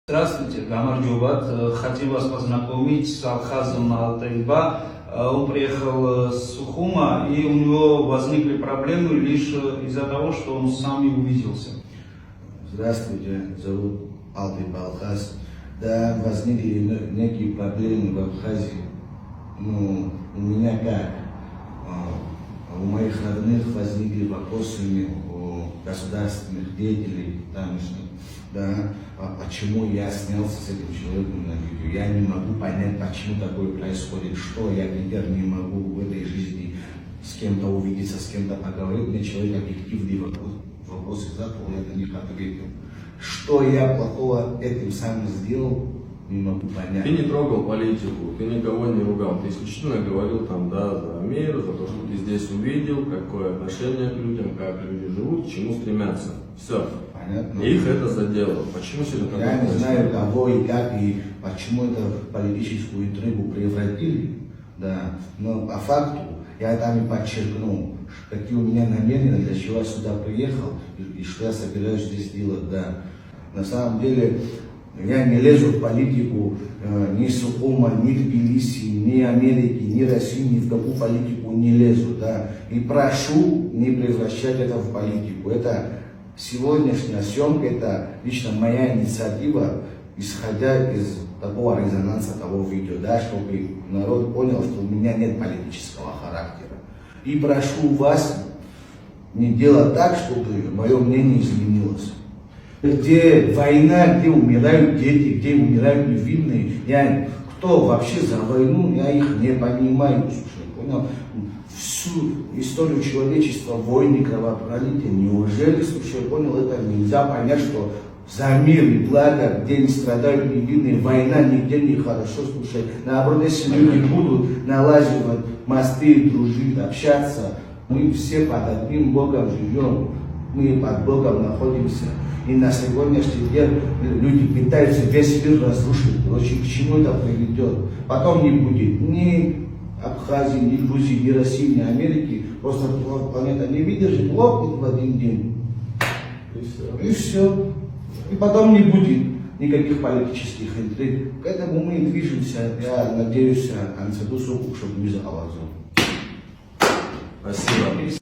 Здравствуйте, Гамарджубат. Хотел вас познакомить с Алхазом Алтайба. Он приехал с Сухума, и у него возникли проблемы лишь из-за того, что он сам не увиделся. Здравствуйте, зовут Алтайб Алхаз. Да, возникли некие проблемы в Абхазии. У меня как? У моих родных возникли вопросы у государственных деятелей тамошних. Да, почему я снялся с этим человеком на видео? Я не могу понять, почему такое происходит, что я, например, не могу в этой жизни с кем-то увидеться, с кем-то поговорить. Мне человек объективный вопросы задал, я на них ответил. Что я плохого этим самым сделал, не могу понять. Ты не трогал политику, ты никого не ругал, ты исключительно говорил там, да, за мир, за то, что ты здесь увидел, какое отношение к людям, как люди живут, к чему стремятся. Все. Понятно. Их это задело. Почему сегодня такое Я не происходит? знаю, кого и как, и почему это в политическую интригу превратили, да, но по факту я там и подчеркнул, какие у меня намерения, для чего я сюда приехал и что я собираюсь здесь делать, да. На самом деле, я не лезу в политику ни Сухума, ни Тбилиси, ни Америки, ни России, ни в какую политику не лезу, да. И прошу не превращать это в политику. Это сегодняшняя съемка, это лично моя инициатива, исходя из такого резонанса того видео, да, чтобы народ понял, что у меня нет политического характера. И прошу вас не делать так, чтобы мое мнение изменилось. Где война, где умирают дети, где умирают невинные, кто вообще за войну, я их не понимаю, слушай, понял? Всю историю человечества, войны, кровопролития, неужели, слушай, понял, это нельзя понять, что за мир и благо, где не страдают невинные, война нигде не хорошо, слушай, наоборот, если люди будут налаживать мосты, дружить, общаться, мы все под одним Богом живем, мы под Богом находимся. И на сегодняшний день люди пытаются весь мир разрушить. Короче, к чему это приведет? Потом не будет ни Абхазии, ни Грузии, ни России, ни Америки. Просто планета не выдержит, лопнет в один день. И все. И потом не будет никаких политических интриг. К этому мы и движемся. Я надеюсь, Ансаду Суху, чтобы не заголосил. Спасибо.